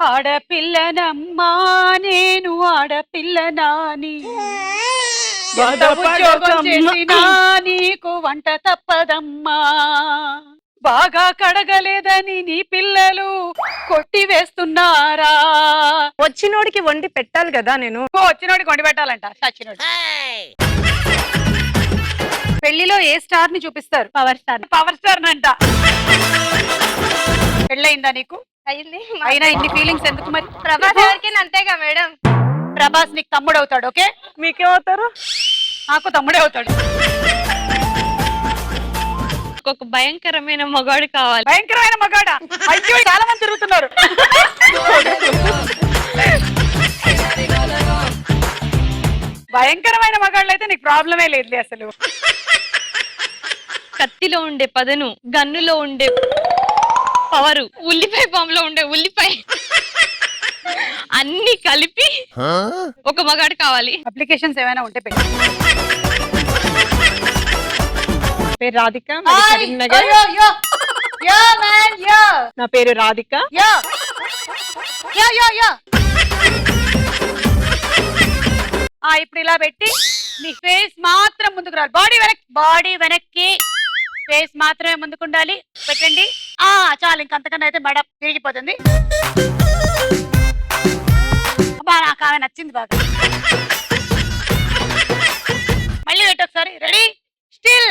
ఆడపిల్లనమ్మా నేను ఆడపిల్లనాని ఎంత ఉద్యోగం చేసినా నీకు వంట తప్పదమ్మా. బాగా కడగలేదని నీ పిల్లలు కొట్టి వేస్తున్నారా? వచ్చినోడికి వండి పెట్టాలి కదా నేను. వచ్చినోడికి వండి పెట్టాలంట సచ్చినోడు. పెళ్లిలో ఏ స్టార్ ని చూపిస్తారు? Power star. పవర్ స్టార్ అంట. పెళ్ళయిందా నీకు? అయింది. అయినా ఇన్ని ఫీలింగ్స్ ఎందుకు మరి? ప్రభాస్ ఎవరికి అంతేగా మేడం. ప్రభాస్ నీకు తమ్ముడు అవుతాడు. ఓకే, మీకేమవుతారు? నాకు తమ్ముడే అవుతాడు. ఒక భయంకరమైన మగాడు కావాలి. భయంకరమైన మగాడా? అయ్యో చాలా మంది తిరుగుతున్నారు. భయంకరమైన మగాళ్ళు అయితే నీకు ప్రాబ్లమే లేదు అసలు. కత్తిలో ఉండే పదను, గన్నులో ఉండే పవరు, ఉల్లిపాయ బాంబులో ఉండే ఉల్లిపాయ అన్ని కలిపి ఒక మగాడు కావాలి. అప్లికేషన్స్ ఏమైనా ఉంటే పెట్టి. పేరు రాధిక. నా పేరు రాధిక. ఇప్పుడు ఇలా పెట్టి నీ ఫేస్ మాత్రం ముందుకు రావాలి. బాడీ వెనక్కి ఫేస్ మాత్రమే ముందుకు ఉండాలి. పెట్టండి. చాలు, ఇంకంతకన్నా అయితే మెడ తిరిగిపోతుంది. నాకు ఆమె నచ్చింది బాగా. మళ్ళీ పెట్టు ఒకసారి. Ready, still.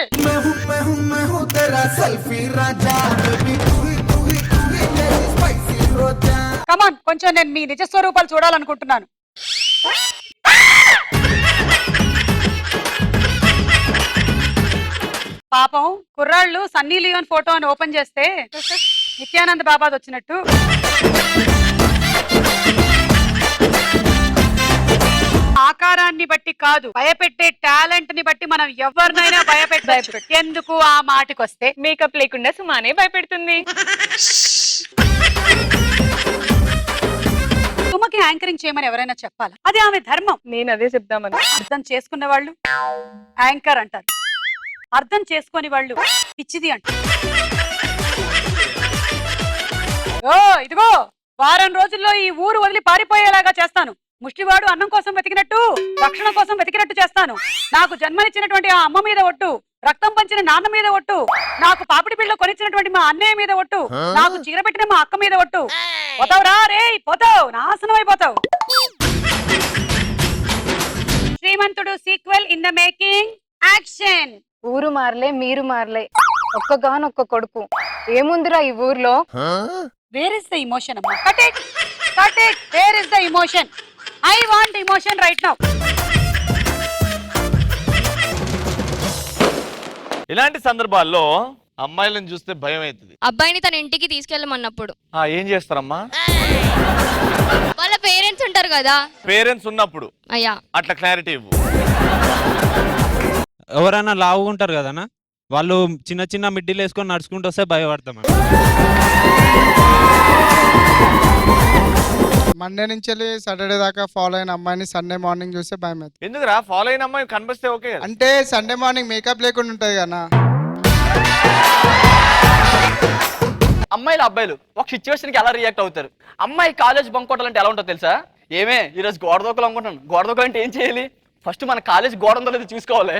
కమాన్, కొంచెం నేను మీ నిజ స్వరూపాలు చూడాలనుకుంటున్నాను. పాపం కుర్రాళ్ళు సన్నీ లియోన్ ఫోటో అని ఓపెన్ చేస్తే నిత్యానంద్ బాబాద్ వచ్చినట్టు. ఆకారాన్ని బట్టి కాదు, భయపెట్టే టాలెంట్ ని బట్టి మనం ఎవరినైనా భయపెట్టచ్చు. ఎందుకు ఆ మాటకి వస్తే మేకప్ లేకుండా సుమానే భయపెడుతుంది. సుమకి యాంకరింగ్ చేయమని ఎవరైనా చెప్పాలా? అది ఆమె ధర్మం. నేను అదే చెప్దామని. అర్థం చేసుకున్న వాళ్ళు యాంకర్ అంటారు, అర్థం చేసుకొని వాళ్ళు పిచ్చిది అంటారు. ఇదిగో వారం రోజుల్లో ఈ ఊరు వదిలి పారిపోయేలాగా చేస్తాను. ముష్టివాడు అన్నం కోసం వెతికినట్టు, రక్షణ కోసం వెతికినట్టు చేస్తాను. నాకు జన్మనిచ్చినటువంటి ఆ అమ్మ మీద ఒట్టు, రక్తం పంచిన నాన్న మీద ఒట్టు, నాకు పాపిడి బిళ్ళ కొనిచ్చినటువంటి మా అన్నయ్య మీద ఒట్టు, నాకు చీర పెట్టిన మా అక్క మీద ఒట్టు. పోతావురా రే, పోతావు, నాశనం అయిపోతావు. Srimanthudu sequel in the making. Action. ఊరు మారలే, మీరు మారలే, ఒక్కగానొక్క కొడుకు. ఏముందిరా ఈ ఊర్లో? వేర్ ఇస్ ద ఇమోషన్ అమ్మా? Cut it, cut it. Where is the emotion? I want emotion right now. ఇలాంటి సందర్భాల్లో అమ్మాయిలను చూస్తే భయం అవుతుంది. అబ్బాయిని తన ఇంటికి తీసుకెళ్ళమన్నప్పుడు ఏం చేస్తారమ్మా? వాళ్ళ పేరెంట్స్ ఉంటారు కదా. పేరెంట్స్ ఉన్నప్పుడు అయ్యా అట్లా క్లారిటీ ఇవ్వు. ఎవరైనా లావు ఉంటారు కదనా, వాళ్ళు చిన్న చిన్న మిడ్డీలు వేసుకొని నడుచుకుంటూ వస్తే భయపడతాం. మండే నుంచి వెళ్ళి సాటర్డే దాకా ఫాలో అయిన అమ్మాయిని సండే మార్నింగ్ చూస్తే భయం అవుతుంది. ఎందుకురా? ఫాలో అయిన అమ్మాయి కనిపిస్తే ఓకే. అంటే సండే మార్నింగ్ మేకప్ లేకుండా ఉంటది కదా. అమ్మాయిలు అబ్బాయిలు ఒక సిచ్యువేషన్ కి ఎలా రియాక్ట్ అవుతారు? అమ్మాయి కాలేజ్ బంక్ కొట్టాలంటే ఎలా ఉంటుందో తెలుసా? ఏమే ఈరోజు గోడ దూకలు అనుకుంటున్నాను. గోడ దూకలంటే ఏం చేయాలి? ఫస్ట్ మన కాలేజ్ గోడ ఉందో లేదో చూసుకోవాలి.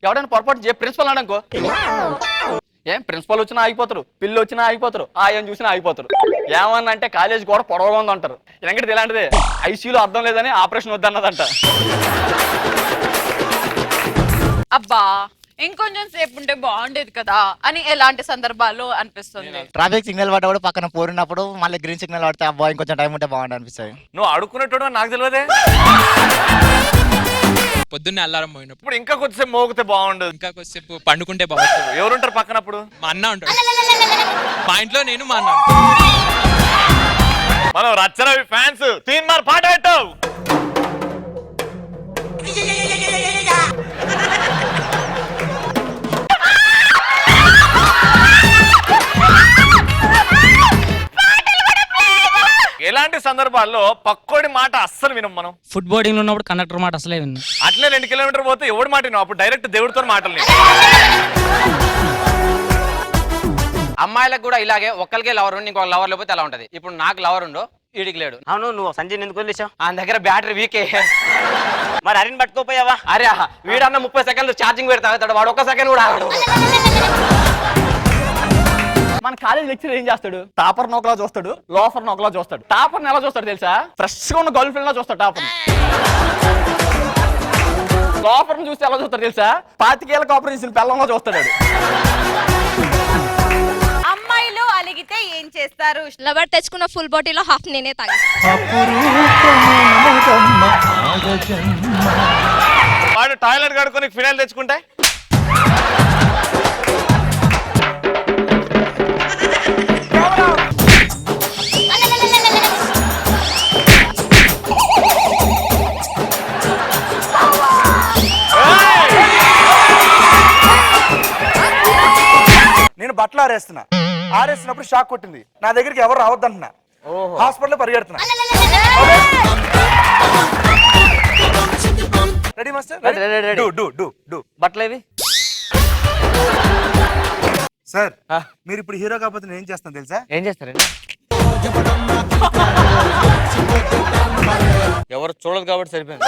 ఎవడైనా పొరపాటు ప్రిన్సిపల్ అన్నాడనుకో, ఏం ప్రిన్సిపల్ వచ్చినా ఆగిపోతారు, పిల్లి వచ్చినా ఆగిపోతారు, ఏం చూసినా ఆగిపోతారు. ఏమన్నా అంటే కాలేజ్ గోడ పొడవగా ఉందంటారు. ఎందుకంటే ఇలాంటిదే ఐసీయూలో అర్థం లేదని ఆపరేషన్ వద్దన్నదంట. అబ్బా ఇంకొంచెం సేపు ఉంటే బాగుండేది కదా అని ఎలాంటి సందర్భాల్లో అనిపిస్తుంది? ట్రాఫిక్ సిగ్నల్ పడ్డప్పుడు పక్కన పోరినప్పుడు మళ్ళీ గ్రీన్ సిగ్నల్ పడితే అబ్బా ఇంకొంచెం టైం ఉంటే బాగుంటుంది అనిపిస్తుంది. నువ్వు అడుక్కునేటోడు నాకు తెలియదే. పొద్దున్నే అల్లారం పోయినప్పుడు ఇప్పుడు ఇంకా కొద్దిసేపు మోగితే బాగుండదు. ఇంకా కొద్దిసేపు పండుకుంటే బాగుంటుంది. ఎవరుంటారు పక్కనప్పుడు? మా అన్న ఉంటాడు. మా ఇంట్లో నేను మా అన్న. మనం రచ్చరవి ఫ్యాన్స్. తీన్ మార్ పాట పెట్టావు. ఎలాంటి సందర్భాల్లో పక్కోడి మాట అస్సలు వినం మనం? ఫుడ్ బోర్డింగ్ లో ఉన్నప్పుడు కండక్టర్ మాట అసలే విన్నా. అట్లే 2 కిలోమీటర్ పోతే ఎవడి మాట విన్నావు? అప్పుడు డైరెక్ట్ దేవుడితో మాటలు. అమ్మాయిలకు కూడా ఇలాగే ఒక్కరికే లవర్ ఉండి ఇంకొక లవర్ లేకపోతే ఎలా ఉంటది. ఇప్పుడు నాకు లవర్ ఉండు, వీడికి లేడు. అవును, నువ్వు సంజయ్ ఎందుకు వదిలేసావు? ఆయన దగ్గర బ్యాటరీ వీకే. మరి అరిని పట్టుకోపోయావా? అరే వీడన్న 30 సెకండ్లు ఛార్జింగ్ పెడతా అవుతాడు, వాడు 1 సెకండ్ కూడా ఆగడు. మన కాలేజ్ లెక్చర్ ఏం చేస్తాడు? టాపర్ నోకలా చూస్తాడు, లోఫర్ నోకలా చూస్తాడు. టాపర్ ఎలా చూస్తాడు తెలుసా? ఫ్రెష్ గా ఉన్న గర్ల్ ఫ్రెండ్ లా చూస్తాడు టాపర్. లోఫర్ చూస్తే ఎలా చూస్తాడు తెలుసా? 25 ఏళ్ళ కాపర్ చేసిన పిల్లంలో చూస్తాడు. అమ్మాయిలు అలిగితే ఏం చేస్తారు? లవర్ తెచ్చుకున్న ఫుల్ బాటిల్లో హాఫ్ నేనే తాగి. వాడు టాయిలెట్ కడుక్కొని ఫినాయిల్ తెచ్చుకుంటే నేను బట్టలు ఆరేస్తున్నప్పుడు షాక్ కొట్టింది. నా దగ్గరికి ఎవరు రావద్దంటున్నా, హాస్పిటల్ పరిగెడుతున్నా. Ready master? బట్టలేవి సార్, మీరు ఇప్పుడు హీరో కాకపోతే నేను ఏం చేస్తాను తెలుసా? ఏం చేస్తారండి? ఎవరు చూడదు కాబట్టి సరిపోయింది.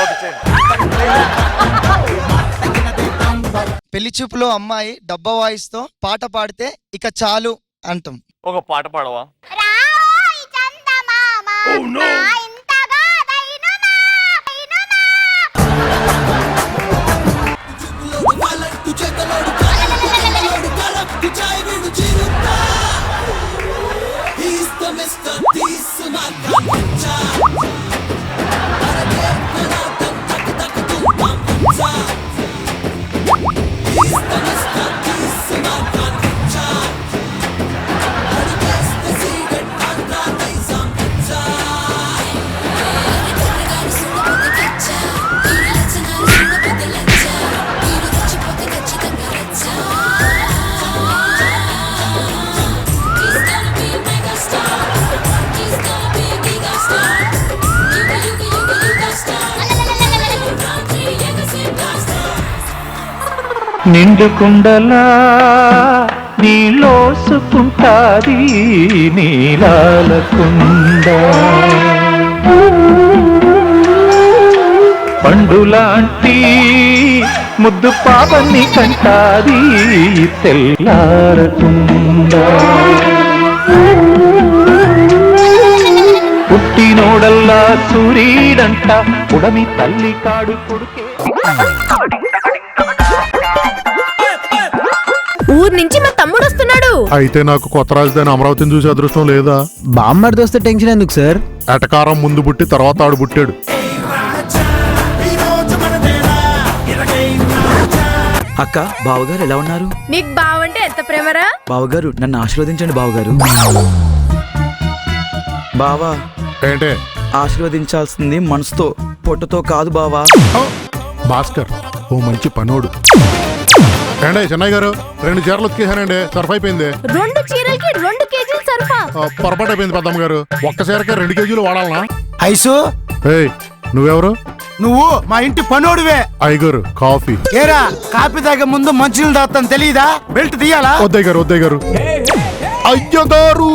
పెళ్లి చూపులో అమ్మాయి డబ్బా వాయిస్తో పాట పాడితే ఇక చాలు అంటాం. ఒక పాట పాడవా? నిండు కుండలా నీలోసుకుంటాది నీలాల కుండ, పండులాంటి ముద్దు పాపని కంటాది తెల్లారకుండా. పుట్టినోడల్లా సూరీడంట ఉడమి తల్లి కాడు కొడుకే. ఊరు నుంచి మా తమ్ముడు వస్తున్నాడు. అయితే నాకు కొత్త రాజధాని అమరావతిని చూసే అదృష్టం లేదా? బామ్మర్ది వస్తే టెన్షన్ ఎందుకు సార్? ఎటకారం ముందు పుట్టి తర్వాత ఆడు పుట్టాడు. అక్క, బావగారు ఎలా ఉన్నారు? నీకు బావంటే ఎంత ప్రేమరా? బావగారు నన్ను ఆశీర్వదించండి బావగారు. బావా ఏంటే? ఆశీర్వదించాల్సింది మనసుతో, పొట్టుతో కాదు బావా. భాస్కర్ ఓ మంచి పనోడు. ఏండే చెన్నై గారు, 2 చీరలు ఉతికేసానండి, సర్ఫ్ అయిపోయింది. 2 చీరలకి 2 కేజీలు సరఫా. పొరపాటు అయిపోయింది పెద్దమ్మ గారు, ఒక్క చీరకే 2 కేజీలు వాడాలనా? ఐసు, ఏయ్ నువ్వెవరు? నువ్వు మా ఇంటి పనోడివే. ఐగారు కాఫీ. ఏరా, కాఫీ తాగే ముందు మంచినీళ్ళు తాగుతాను తెలియదా? బెల్ట్ తీయాలా? వద్దయ్య గారు, వద్దయ్య గారు. అయ్యగారు